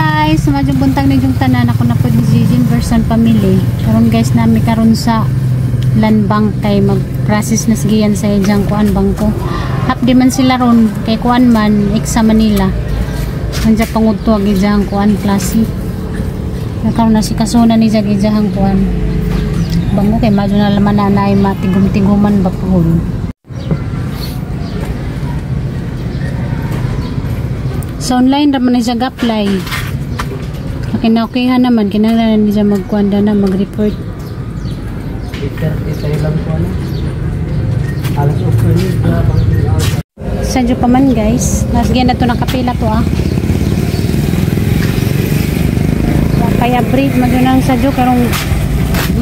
guys, sumadyong buntag na yung tanan ako na po ni Jijin version family. Karon guys nami karon sa land bank kay mag-process na sigiyan sa iyang kuan bangko. Hapdi man sila ron kay kuan man exam Manila. Anja pangudto ag iyang kuan klase. Karon na si kasuna ni iyang kuan. Bangko kay madyo na laman na nay matigum-tiguman ba pohon. Sa online raman na siya apply. Kinaokihan naman, kinahanglan niya magkuanda na mag-report. Sadyo pa man guys. Nasgyan na to nakapila to Kaya breed madyo nang sadyo karong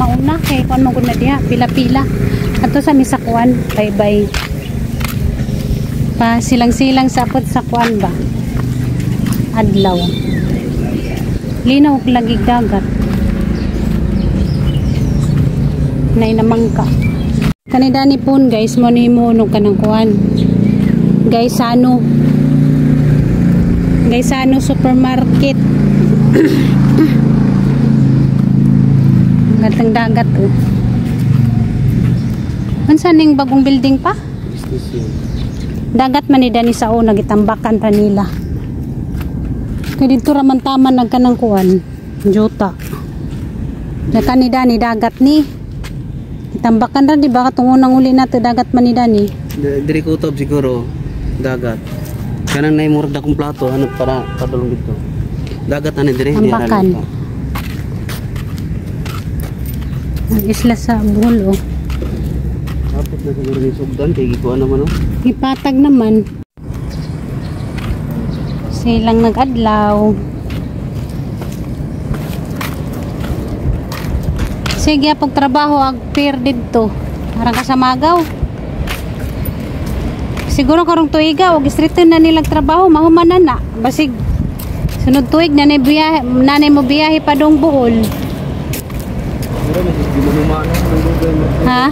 mauna kay kuan magud na diha pila-pila. Ato sa misakuan bye-bye. Pa silang-silang sapot sa kuan ba. Adlaw. Linaw lagi dagat. Nay namangka. Kanidani pun guys mo ni mo no kanang kuan. Guys ano supermarket. Gatang dagat Unsa ning bagong building pa? Dagat man ni dani sa una gitambakan pa nila. Kaya dito raman taman nagkanang kuan Jota nakanida ni dagat ni itambakan ra di ba katong unang uli nato dagat man ni dani diri ko utob siguro dagat kanang nay murag dakong plato ano para padulong dito dagat ani diri tambakan ang isla sa Bohol tapos na siguro ni sugdan kay gikuan naman ipatag naman silang nag-adlaw. Sige pag trabaho ag pair dito. Parang kasamagaw. Siguro karong tuiga og istrito na nilang trabaho mahumanan na. Basig sunod tuig nanay mo biyahe pa dong Bohol. Ha?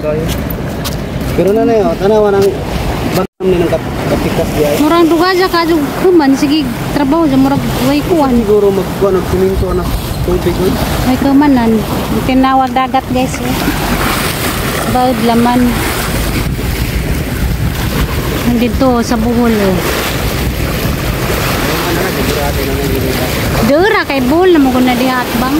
Pero nanay tanawa nang bagam ni nang kapikas diay. Murang duga ja kadto kuman sige trabaho ja murag way kuan. Siguro magkuan og siminto na tubig oi. Ay kumanan. Tinawag dagat guys. Baud laman. Nandito sa Bohol Dura kay Bohol na mo na diha at bang.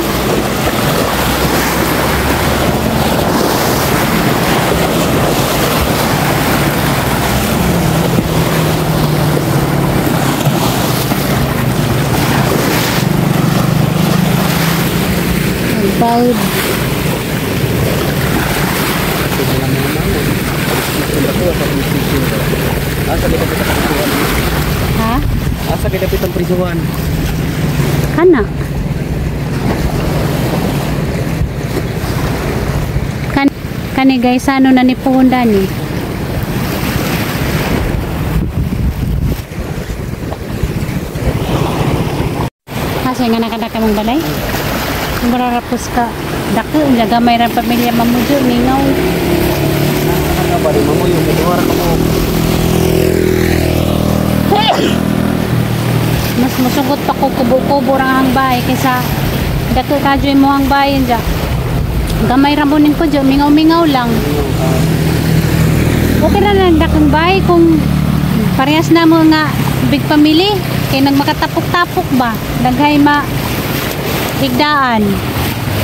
Baud. Ha? Asa kay dapat ang prisuhan? Kana. Kani guys ano na ni puhundan ni. Kasi nga nakadaka mong balay. Mararapos ka dako jaga may ran pamilya mamujo ningaw ano ba rin mamuyo duwara ka mo mas masugot pa ko kubo-kubo ang bahay kaysa dako kadyo mo ang bayan ja gamay ra mo ning ko jo mingaw-mingaw lang okay ra lang dakong bahay kung parehas na mo nga big family kay nagmakatapok-tapok ba daghay higdaan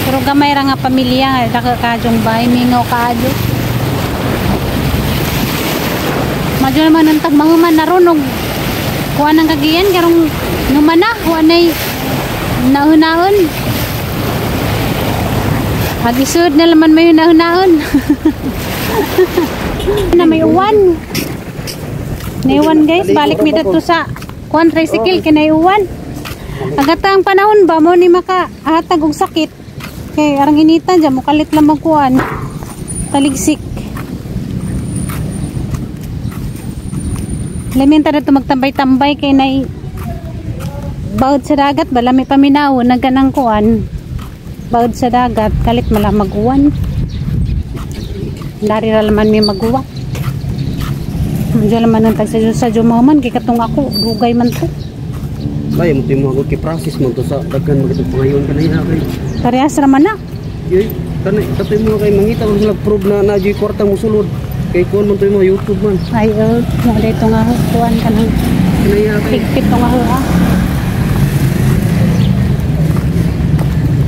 pero gamay ra nga pamilya nga daka kadyong bahay mingaw kaadyo madyo naman ang tagmahuman na ron og kuha ng kagiyan karong numana kuha na'y nahunaon hagisod na laman may nahunaon na may uwan naiwan guys balik mi dito sa kuha tricycle kinaiuwan agatang panahon ba mo ni makahatag og sakit kay arang initan dyan mukalit lang magkuhan taligsik laminta na ito magtambay-tambay kay nay baud sa dagat bala may paminaw nagkanang kuhan baud sa dagat kalit mala maguwan dari ra laman may maguwa Diyan naman ang tagsadyo-sadyo mahuman kay katong ako dugay man to Kaya mo timo ako kay-process mo to sa daghan mo itong pangayon ka na yan kay. Parehas raman na. Yoy, kanay katay mo kay mangita mo sila prove na nadyo'y kwarta mo sulod. Kay kuan mo to mo YouTube man. Ay, mo dito nga kuan ka ng Kanaya kay. pigpit nga ha.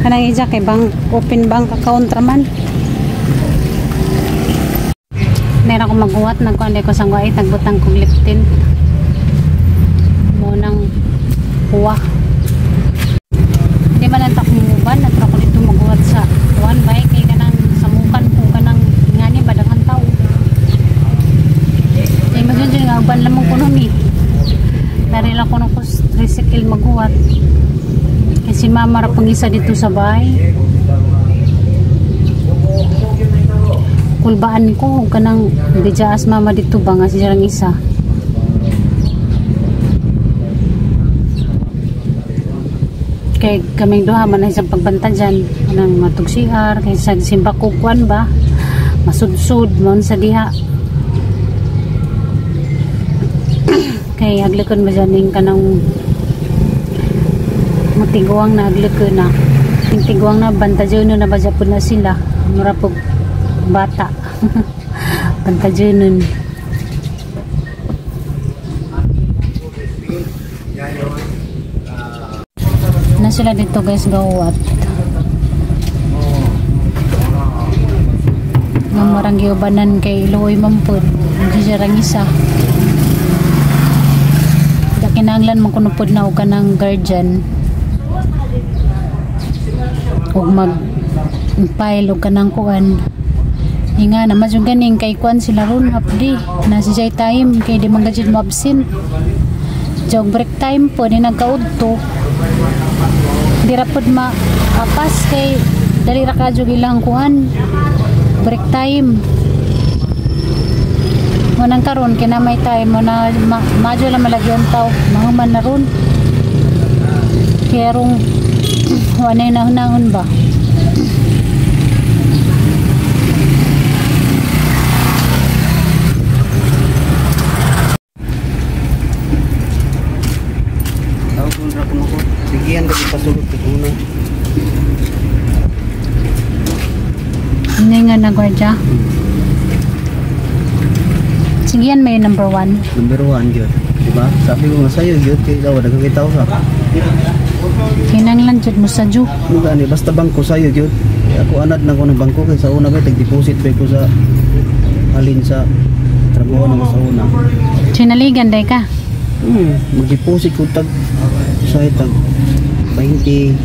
Kanang ija kay bank, open bank account raman. Meron ko maghuwat, nagkuhan ko sa guwait, nagbutang kong liptin. Munang kuwa. Hindi man lang ako mumuban, natro ko dito maghuwat sa kuwan, bay, kay kanang samukan po kanang ngani, badaghang tao. Kaya magandang nga, uban lamang ko nun eh. Narila ko nung tricycle maghuwat. Kasi mama rapang isa dito sa bahay. Kulbaan ko kanang bijaas mama dito ba nga siya lang isa. Kay kaming duha man isang pagbanta dyan kanang matugsiar kay sa simba kukuan ba masudsud mon sa diha. Kay aglikon ba dyan yung kanang matiguang na aglikon na tiguang na banta dyan na ba dyan na sila marapog bata pantajunon na sila dito guys gawat nga marang giubanan kay Iloy mampod hindi siya rang isa kinanglan magkunupod na o ka ng guardian o mag file o ka ng kuan nga na mas yung ganing kay kuan sila ron updi na si Jay time kay di man gadget mo absent jog break time po di nagkaudto di rapod maapas kay dali ra ka jog ilang kuan break time mo nang karon kay na may time mo na madyo lang malagyan tao mga man na ron kaya rong wanay na hunahon ba. Bigyan ka pasulot ko una. Hindi nga na gwardiya. Sige yan may number 1. Number 1 yun. Diba? Sabi ko nga sa'yo yun. Kaya daw, nagkakita ko sa. Kinanglan jud mo sa ju. Gani, basta bangko sa'yo yun. Kaya ako anad na ko ng bangko. Kaya sa una ba, tag-deposit ba ko sa halin sa trabaho na ko sa una. Sinaligan day ka? Mag-deposit ko tag sa tag 20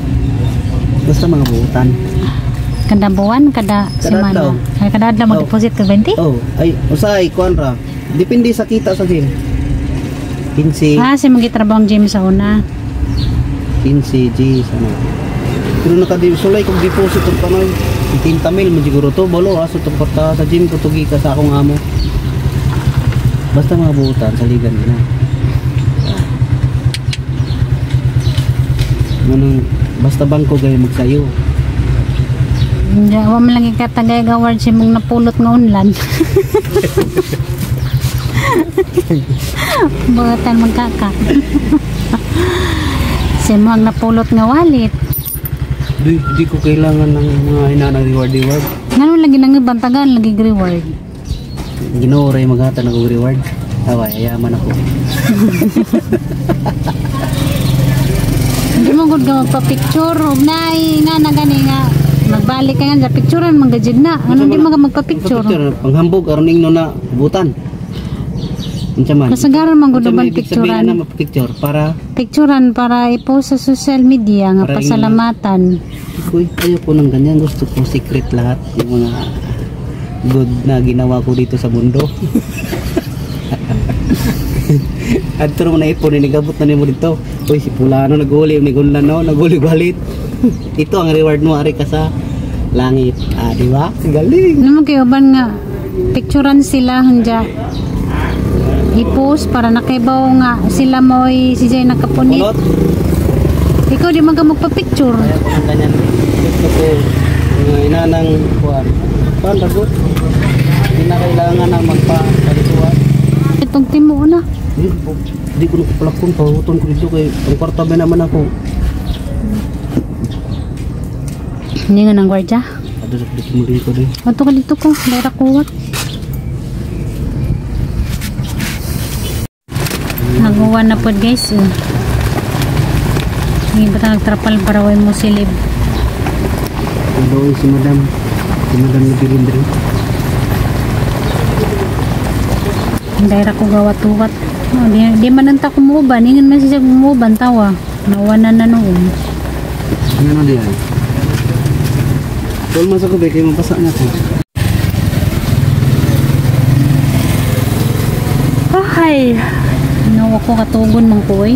basta mga buutan Kada buwan, kada semana. adlaw. Ay kada adlaw mo deposit ka 20? Oh, ay usay kuan ra. Depende sa kita sa gym. 15 Si magitrabaho ang gym sa una. 15 G sana. Pero naka-sulay kog deposit ug panoy 30 mil mo siguro to bolo aso to pata sa gym ko tugi ka sa akong amo. Basta mga buutan sa ligan na. Manang basta bangko gay magsayo. Hindi, wa man lang ikatagay gaward si mong napulot nga unlan. Bugatan magkaka. Si mong napulot nga wallet. Di ko kailangan ng mga inanang reward. Ngano lagi nang bantagan lagi reward. Ginoo ray magata nag reward. Tawa, ayaman ako. Hindi mo gud ka magpa-picture ug nay nga na gani nga magbalik ka nga sa picturean manggajid na. Ano di mo ka magpa-picture? Panghambog aron ingno na butan. Unsa man? Kasagaran man gud Unsa man man ibig sabihin picturean. na mapicture para Picturean para i-post sa social media nga Para pasalamatan. Uy, ayaw ko ng ganyan. Gusto ko secret lahat. Yung mga good na ginawa ko dito sa mundo. At pero mo na ipon, inigabot na niyo mo dito. Uy, si Pulano nag-uli, nag-ulano, nag-uli balit. Ito ang reward mo, ari ka sa langit. Di ba? Galing. Ano mo kayo ba nga picturean sila handa i-post para nakaibaw nga sila mo'y si Jay nakapunit. Kulot. Ikaw di man ka magpa-picture. Ayaw ko ng ganyan. Gusto ko inanang kuwan. Kuwan, bagot. Hindi na kailangan na magpa-kalituan. Itong timo na. di ko nakapalakon, pahuton ko dito kay ang kwarta ba naman ako. Hindi nga ng gwardya. Ada sa dito mo dito din. Ato ka dito ko, dahil kuwat. Naguwan na po guys. Hindi ba nagtrapal para way mo silib? Hello si madam. Si madam na bilindri. Dahil ako gawat-uwat. Oh, di man nang ta kumuban. Ingin man siya kumuban tawa. Nawanan na noon. Ano diyan? Tol mas ako ba kayo mabasa na ko. Ay, nawa ko katugon mang ko eh.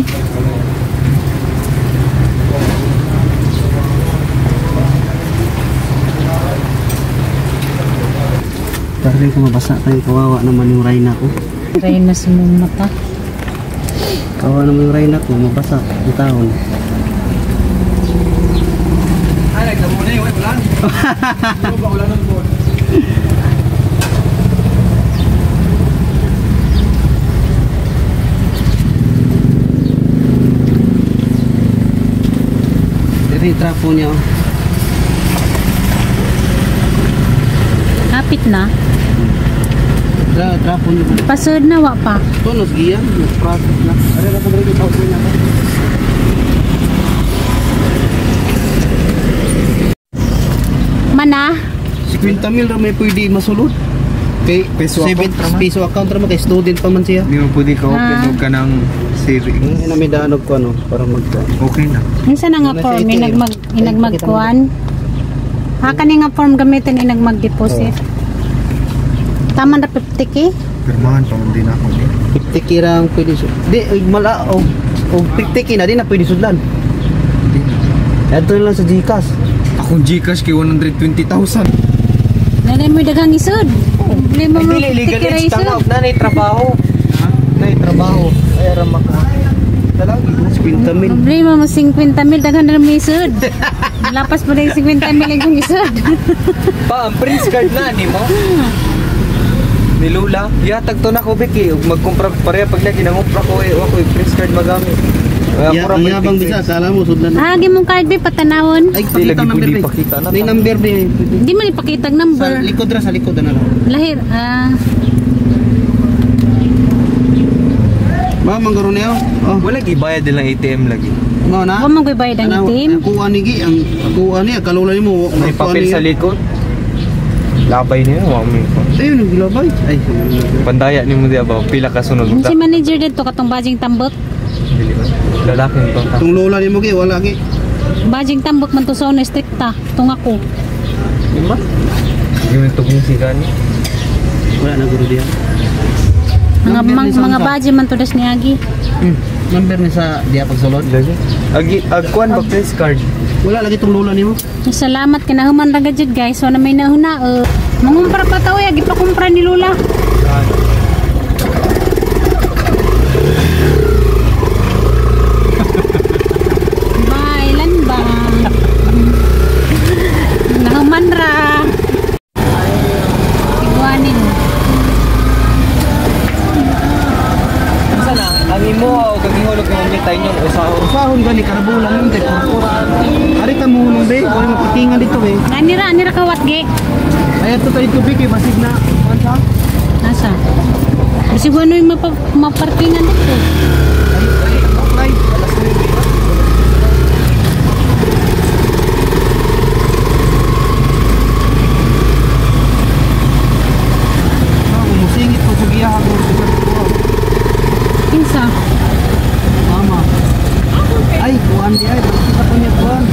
Dahil ko mabasa tayo, kawawa naman yung Rayna ko. Rayna sa mong mata. Kawawa naman yung Rayna ko, mabasa yung taon. Ay, nagdamo na yun, wala. Ano ba, wala nun po? Dito yung trapo niya. Oh. Kapit na. Trapo niya. Pasod na wa pa. Ito, nasgiyan. Process na. Ari na pag rin yung niya. Mana? 50,000 na may pwede masulod. Kay Peso account naman. peso account naman kay student pa man siya. Hindi mo pwede ka open Ah. o ka ng savings. Ang ina may danog ko ano para mag Okay na. Minsan na nga Ano form, siya ito, inagmagkuhan. Kani nga form gamitin inagmag-deposit. Tama na 50k? Pirmahan pa din ako. 50 kirang pwede sud. Di mala og 50 ki na di na pwede sudlan. Ito lang sa GCash. Akong Gcash kay 120,000. Nanay mo dagang isod. Dili mo mo legal 50k ra age isod. tanga na nay trabaho. Ha? Nay trabaho. Ay ra mako. Dalagi 50,000. Problema mo 50,000 daghan na mo isod. Lapas mo na yung 50,000 yung isod. pa ang prince card na ni mo. Ni Lula, yatag to na ko biki ug magkumpra pareha pag lagi nangumpra ko eh ako prince card magamit. Ay Ya, ako ra ang yabang bisa sala mo sudlan. Ah, gi mong card be patanawon. Ay Di pakita lagi number pwede ni. ipakita na. Ni number ni. Di man ipakita ang Sa number. likod ra sa likod na lang. Lahir, Ma manggaro niyo. Oh, wala gibayad nilang ATM lagi. mo na. wa mo koy bayad ang itim. Kuha ni gi ang kuha ni kalula nimo. May papel sa likod. Labay niyo, wa mo. Ayun ang gilabay. Ay, Pandaya ni mo di ba pila ka sunod Ang si manager dito katong bajing tambok. Dili ba? Lalaki nito. tung lola nimo gi wala gi. Bajing tambok man to sa una strikta. Tung ako. Lima? Yung tugong si Gani. Wala na guro diya. Mga baji man to das ni Agi. Number ni sa diya pagsulod. Lagi. Agkuan ba press card? Wala lagi tung lola nimo. Salamat kinahuman ra gajud guys. So na may nahuna. Mangumpra pa taw agi pa kumpra ni Lula. Bailan ba? Nahuman ra. Iguanin. Sana ang imo o kagihulog ng mitay niyo usaho. Usahon gani karabulan yung tek. Ari ka mo nung be, wala mapakingan dito be. Nira kawat ge. Ay ato tayo tubig kay basig na. Ano? Nasa? Kasi ano yung maparkingan dito? Ay, musingit ko sa giyahan ko. Kinsa? Mama. Ay, kuan di ay, bakit pa niya kuan?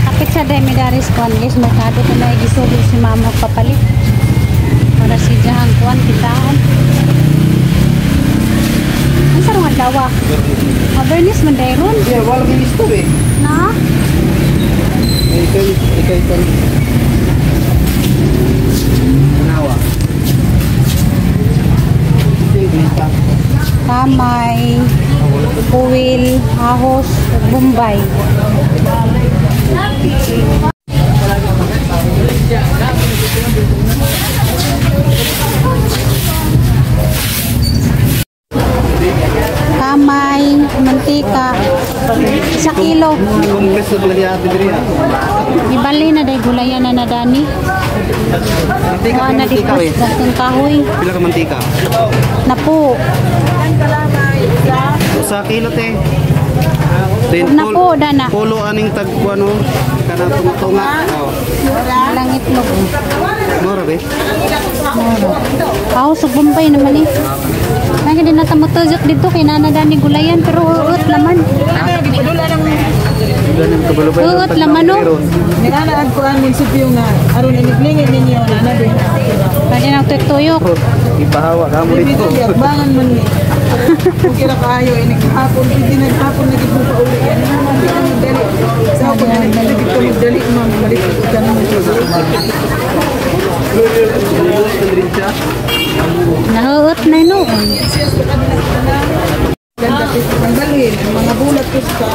Kapit sa Demidaris kuan guys, merkado ko na igisulo si mama papalit. Para si Jahan kuan kitaan. Ang sarong adlawa. Awareness man dayron. Yeah, wala kang listo be. Na? Ikaw. Nawa. Kamay, kuwil, ahos, bumbay. Kamay, mantika, 1 kilo. Kompres na pala niya ate diri. Ibali na day gulayan na nadani. Mantika Kuha ka na di mantika eh. datong kahoy. Pila ka mantika? Napo. Sa kilo te. Napo dana. Polo aning tagkuano kana tunga. Oh. Walang itlog. Mura be. Ako sa Bombay naman eh. Nagin din natin matujok dito kay nanadani gulayan pero uot laman. Ganun kabalubay. Uot laman no. Naganaad ko ang munisipyo nga aron iniglingin ninyo na na din. Pwede nang tuyok. Ipahawa ka mo Dito dito. yakbangan man ni. Kung kira kaayo inighapon pwede naghapon lagi po pa uli yan. Hindi ka magdali. Sa ako na lagi ka magdali ma'am balik ka na mo. Nahuot na noon. Ganda ang dalhin mga bulat ko sa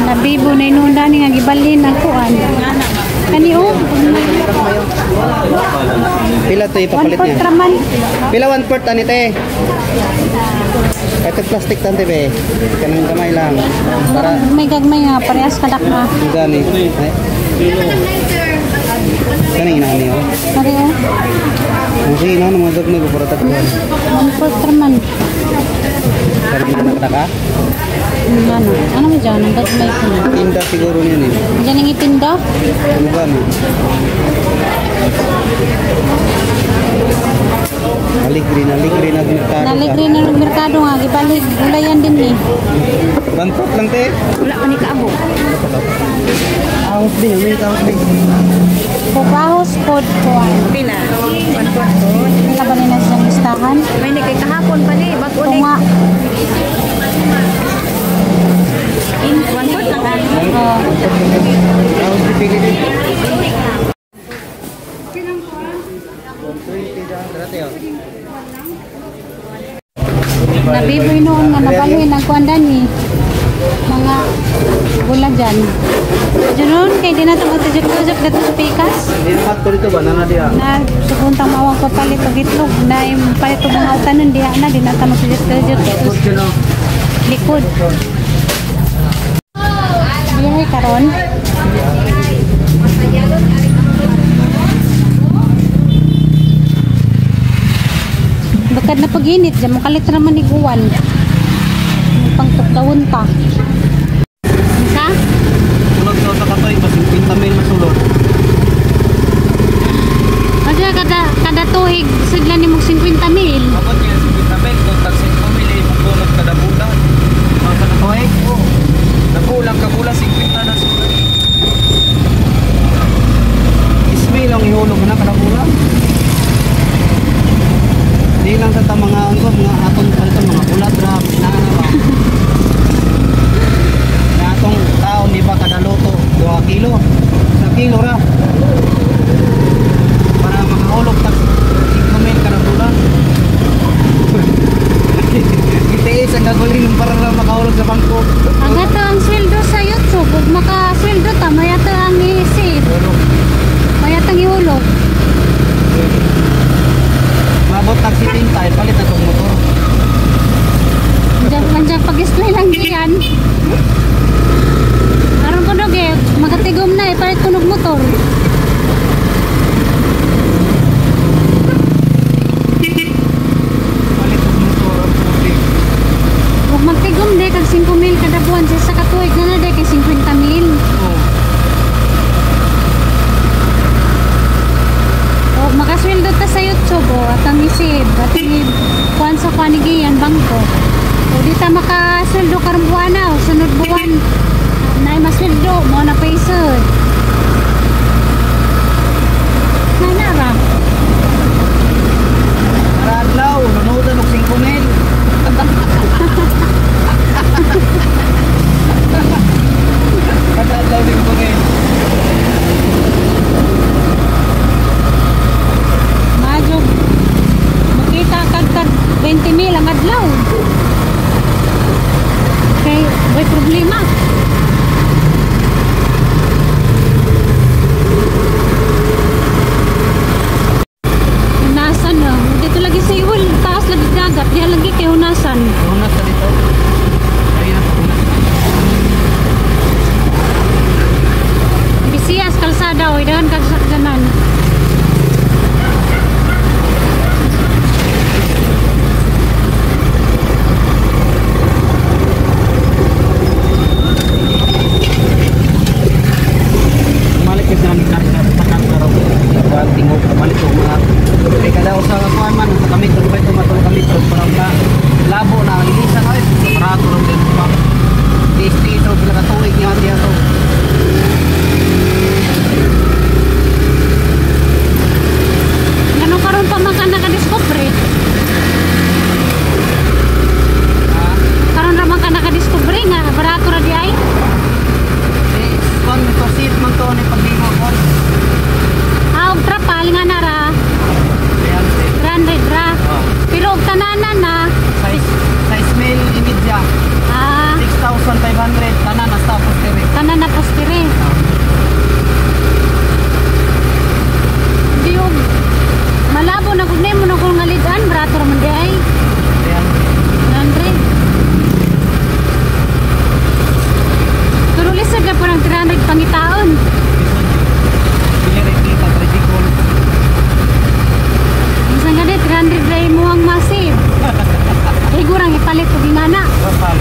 Nabibo na inunda ni nga gibalin ang kuan. Kani o. Pila to ipapalit 1/4 niya? raman. Pila 1/4 ani te? Ito plastic tante be. Kanang kamay lang. Para May gagmay nga parehas kadak na. gani. Kanang inani oh. Pare o. Ang sige na mga dagmay ko para tagkuhan. 1/4 raman. Para di ka nakataka. Ano? Ano mo dyan? Ang gagmay ko na. Tinda siguro niyan eh. Diyan ang ipinda. Ano ba no? Aligri na merkado. Naligri na ng merkado nga. Gibalik. Gulayan din eh. 1/4 lang te. Wala pa ni kaabo. Ahos din, may ahos din. Pupahos pod kuan. pila. Wala ba nila siyang listahan? May ni kay kahapon pa ni bago Ito nga. Oh. Ahos di pili din. Nabiboy noon nga nabalhin ang kuandan ni mga gula dyan. Diyan kay di natin matujok-tujok dito sa pikas. Hindi na factory to ba? Nana dia. Na subuntang mawang papalit og itlog na yung palit og mga utanon diha na di natin matujok-tujok dito sa likod. Biyahe karon. Bakit na pag-init dyan, makalit naman ni Guwan. Pangtukdawon pa. Isa? Tulog daw sa katoy, mas 50 mil masulod. Kasi kada tuig, sigla ni mong 50 mil. Abot niya sa Vitameg, kung tagsin pamili, magkulog kada bulan. Ang sa katoy? Oo. Nagulang ka bulan, 50 na sulat. Ismail ang ihulog na kada bulan. Di lang sa mga ano, mga aton palitan, mga kuladra, na ba? Na atong taon di ba kada loto 2 kilo. 1 kilo ra. Para makahulog tag 5 mil kada bulan. Itiis ang gagawin para lang makahulog sa bangko. Agad ang sweldo sa YouTube. Huwag makasweldo ta, mayata ang i-save. Mayata ang ihulog. Mabot tag 70 palit na tong motor. Diyan pag-display lang diyan. Aron ko nog eh, magatigom na eh, palit ko nog motor. Palit tong motor ang puti. Huwag magtigom de, kag 5 mil kada buwan. Sa katuig na na de, kay 50 mil. Oh. O, makasweldo ta sa YouTube o, at ang isip, at kuhan sa panigiyan, bangko. O, di ta makasweldo karong buwan na, o, sunod buwan, na masweldo, mo na paisod. Nanara. Radlaw, nanood og 5 mil. Kada adlaw 5 mil. Medyo, makita kagkad 20 mil ang adlaw. Okay, may problema. kami ito ba ito matulog kami pero parang na labo na ilisan ay separato ron din pa. Di ito pinakatuig niya diya to. Ganun karon pa man ka nakadiscover. Karon ra man ka nakadiscover nga barato ra di ay. Kon ito seat man to ni paglimo kon. Og trapal nga nara. Ayan si. Grande ra. Oh. Pero og tananan na. Size male imidya. 6,500 tanan na tapos dire. Tanan na postire. Di og malabo na gud mo na kung ngalidan barato ra man di ay. Ayan. Grande. Pero lisod na po ng 300 pangitaon. Pili kita tricycle. Isang ganda 300 ray mo ang massive. Eh gurang ipalit ko gimana. Kapal.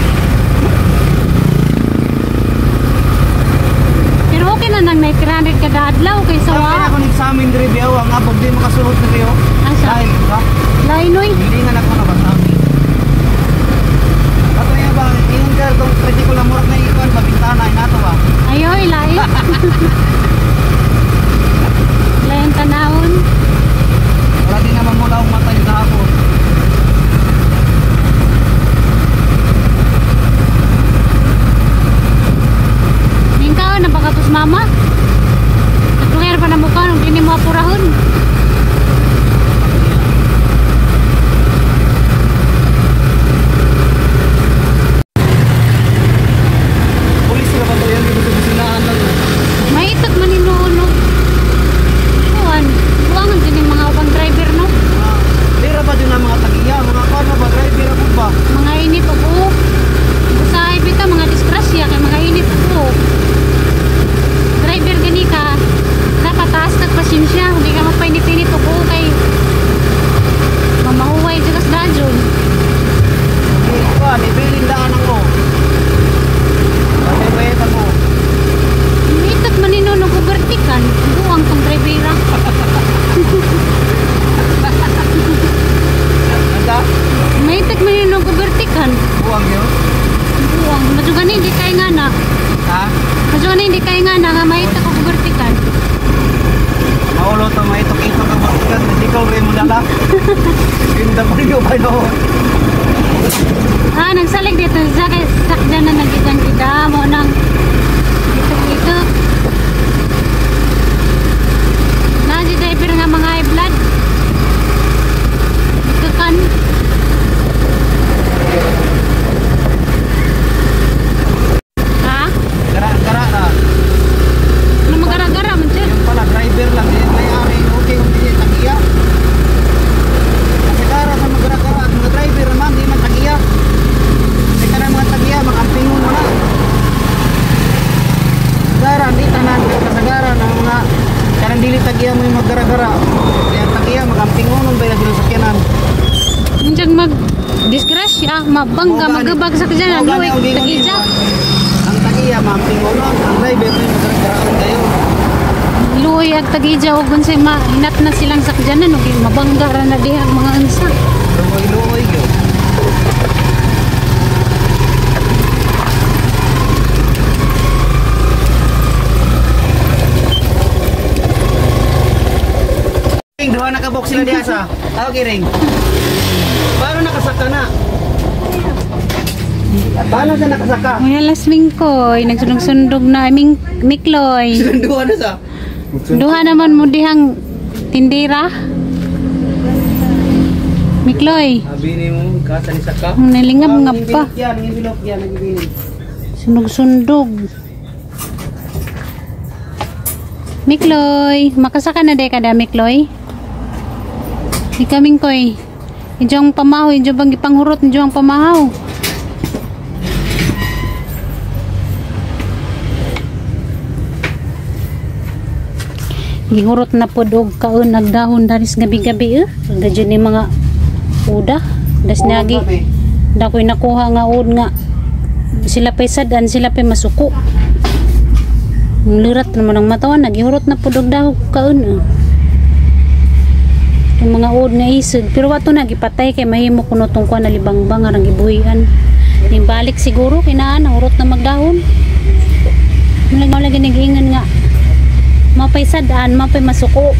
Pero okay na nang may 300 kada adlaw kay Sa sawa. ako nagsamin diri biyaw ang abog di makasulod na biyaw. Asa? Dahil ba? Lainoy. Hindi nga ako nabasami. Kato nga ba, ingon ka itong tricycle na murak na ikon, mabintana, inato ba? Ayoy, lain. Lain tanawon. Wala din naman mula akong matay sa hapon. Ningkaw na baka tos mama. Naglunger pa na mukha nung hindi mo apurahon. Pulis na ba ito yan? Hindi ko ito bisinahan lang. Maitot man inuunog. Kuhan. Buwangan din yung mga ubang driver no. Lira ba din ang mga tagiya? Mga kwan na ba? Driver ako ba? Mga init o buhok. Usahay bita mga disgrasya kay mga init o buhok. Driver gani ka. Dapat taas kag pasensya. Hindi ka magpainit-init o buhok kay mamahuway dyan sa dadyon. Hindi ko ba? Nibilin daan ako. Bayan mo. Maitot man inuunog o vertikan. Buwang kong drivera. Nanda? Maitot man inuunog o vertikan. Buwang yun? Buwang. Madyo hindi kaya nga na. Ha? Madyo hindi kaya nga na nga maitot o vertikan. Maulo to may ito ka basikan. Hindi ko rin mo dala. Pinda pa rin yung ba noon? Nagsalig dito sa sakdan na nagitan kita mo nang ito nasi driver nga mga high blood ito kan ha? Gara-gara na. Ano magara-gara man dyan? Yung pala, driver lang. Yan may-ari. Okay, kung hindi tagiya. Kasi gara sa magara-gara. At mga driver naman, di man tagiya. Kasi ka na mga tagiya, makampingon mo na. Gara, di tanan. Kasagara na mga karang dili tagiya mo yung magara-gara. Kaya tagiya, makampingon mo ba yung sinasakyanan. Diyan mag-disgrasya, mabangga, magabag sa kanya, luwik, tagija. Ang tagiya, makampingon mo. Ang driver mo yung magara-gara kayo. Luoy ag tagija og unsay mahinat na silang sakyanan ug mabangga ra na diha ang mga unsa. Luoy-luoy yun. Duha nakabok sila diha sa. Okay ring. Paano nakasaka na? Paano siya nakasaka? May alas mingkoy, nagsunod-sundog na aming Mikloy. Duha na sa. Duha naman mo dihang tindira. Mikloy, Sabi ni mo, kasa ni saka. ang nalingap nga pa. Yan, yung bilok yan, nagibilin. Sunog-sundog. Mikloy, makasaka na day kada Mikloy. Ikaming koy. Idyong pamahaw, idyong bang ipanghurot, idyong pamahaw. Gihurot na po og kaon nagdahon daris gabi-gabi gadyo ni mga uda das nagi dakoy nakuha nga ud nga sila pay sadan sila pay masuko ang lirat naman ang matawan nagihurot na po og dahon kaon yung mga ud nga isig pero wato na gipatay kay mahimo kuno tong kuan na libangbang nga gibuhian. Ning balik siguro kinaan urot na magdahon. Mula lagi nagingan nga mapay sadaan, mapay masuko.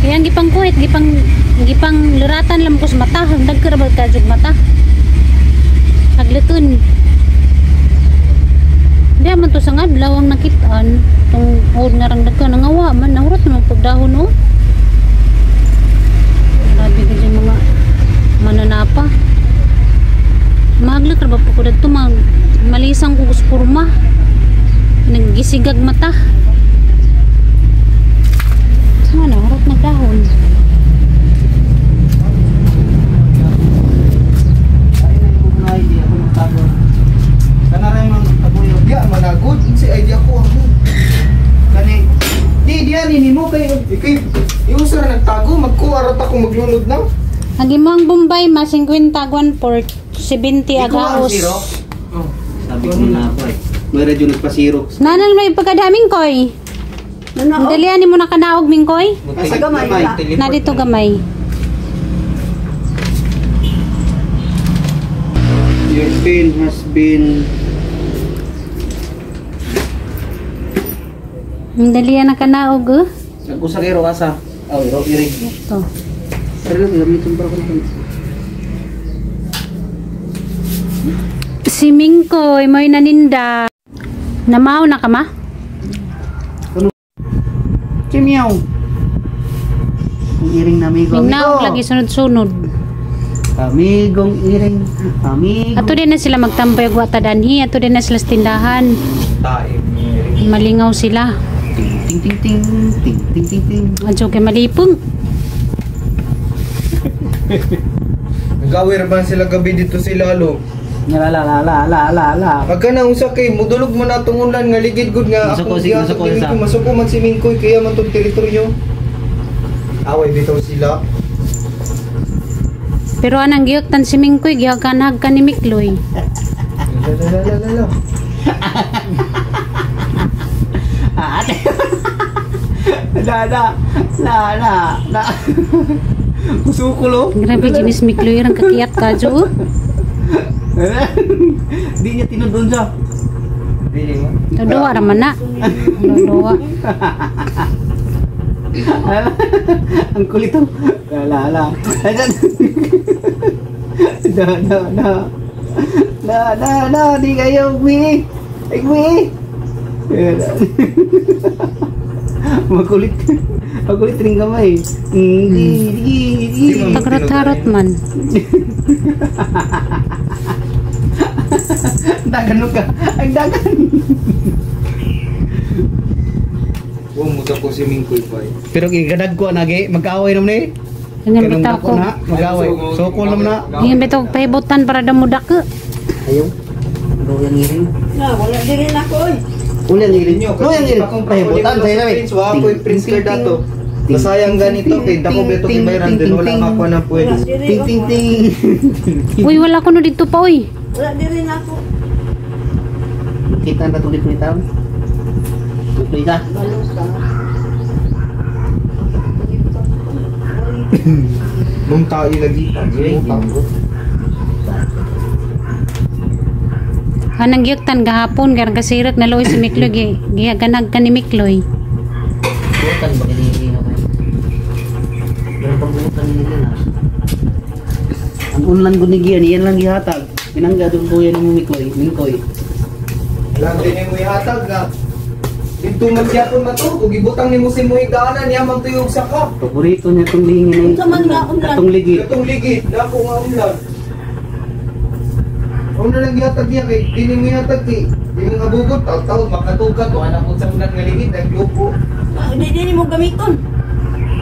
Kaya ang gipang kuwit, gipang luratan lang ko sa mata, nagkarabal ka jud mata. Haglutun. Diya man to sa adlaw ang nakitaan, tong ud nga rang dagko nangawa man, nahurot naman pagdahon oh. Grabe ka dyan mga mananapa. Mahaglit ra ba po ko dito malisang ko kuspurma. Naggisigag mata. Sana harap na dahon. Ya, managod si idea ko ako. Kani di ani mo kay Yung sir nagtago, magkuwarat ako maglunod na. Ang imong Bombay mas 50 agwan port 70 agaos. sabi ko na ako eh. May radyo nagpasiro. Nanan may pagkadaming koy. Dalian mo na kanaog mingkoy. Sa gamay na. Na dito gamay. Your pin has been Dalian na kanaog oh. Nag-usa kay Roasa. Oh, iro irig. Ito. Pero gamitin para ko. Si Mingkoy may naninda. Namaw na ka ma? Chimiyaw. Ang iring na amigo. Mingnaog lagi sunod-sunod. Amigong iring. Amigo. Ato din na sila magtambay og wata danhi, ato din na sila sa tindahan. Tae. Malingaw sila. Ting ting ting ting ting ting ting. Adyo kay malipong. Nagawir man sila gabi dito sila lo. La la la la la la la. Pagka na usa kay mudulog man atong ulan nga ligid gud nga Masuko, akong sige, gihatag masuko dili sa- ko masuko man si Mingkoy kaya man tong teritoryo. Away bitaw sila. Pero anang giyoktan si Mingkoy, gihaganhag ka ni Mikloy. La. Ate. La. Kusukulo. Grabe Jimis Mikloy rang kakiyat ka jo. Di niya tinudon siya. Dili mo. Dodowa raman na. Dodowa. Ang kulit oh. La. Ayan. Na, di kayo, Umi. Umi. Makulit. Makulit rin kamay. Di. Tagrot-harot man. Dagan mo ka. Ang dagan. Wa mo ta ko si Mingkoy pa. Pero gigadag ko nagi magkaaway naman eh. Ganyan bitaw ko. na magkaaway. Sokol naman na. Ganyan bitaw ko pahibutan para damudak ko. Ayaw. Ano yang ngiring? Na, wala din rin ako eh. Uli ang ngiring nyo. Ano yung ngiring? Pahibutan sa'yo namin. Prince, wa ko prince card dato. Masayang ganito kay dako beto kay bayran din wala makuha na pwede. Ting ting ting. Uy, wala ko no dito pa uy. Wala din rin ako. Kita na tulit ni tao. Tuloy ka. Balos ka. Mong tao lagi. Hanang giyoktan gahapon garang kasirat na loy si Mikloy gihaganhag ka ni Mikloy. Bukan ba kini na ba? Pero pagbutan nila na. Ang unlan gud ni Gian, iyan lang gihatag. Pinangga dun ko yan ng Mingkoy. Lang din mo ihatag nga. Dito magyapon man to, kung gibutang nimo si mo igaanan niya man tuyog sa ka. Paborito niya itong lingin Unsa man nga, unlan? Itong ligid. Katong ligid, dako nga ulan. Una lang gihatag niya kay dili mo ihatag kay di mo abugot taw-taw makatugan to anak mo sa ulan nga ligid naglupo. Hindi mo gamiton.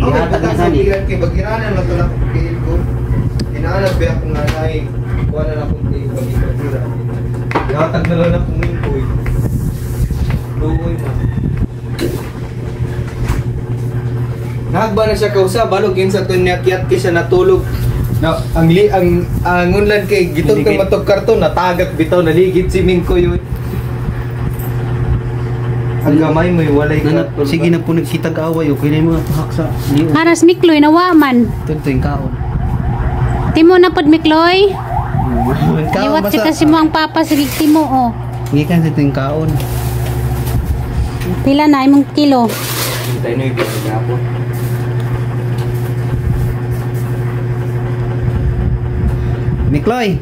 Ang Ihatag butang na sa sani. bilan kay bagiranan man to na kay ko. Inaanap ba akong nanay, wala na akong kay pagkakira. Ihatag na lang akong Mingkoy. Luoy man. Nagba na siya kausa balog yun sa tunyakyat kay siya natulog. Na ang unlan kay gitong kang matog karton natagak bitaw naligid si Mingkoy yun. Ang gamay mo, walay Na, ka. sige na po nagsitag away, okay na yung mga pahak sa liyo. Haras Mikloy nawaman. Ito yung kaon. Timo na pod Mikloy. Kaon Iwat si basta. kasi mo ang papa sa timo oh. Gikan sa ito yung kaon. Pila na imong kilo? Hintay na yung pinagapon. Mikloy,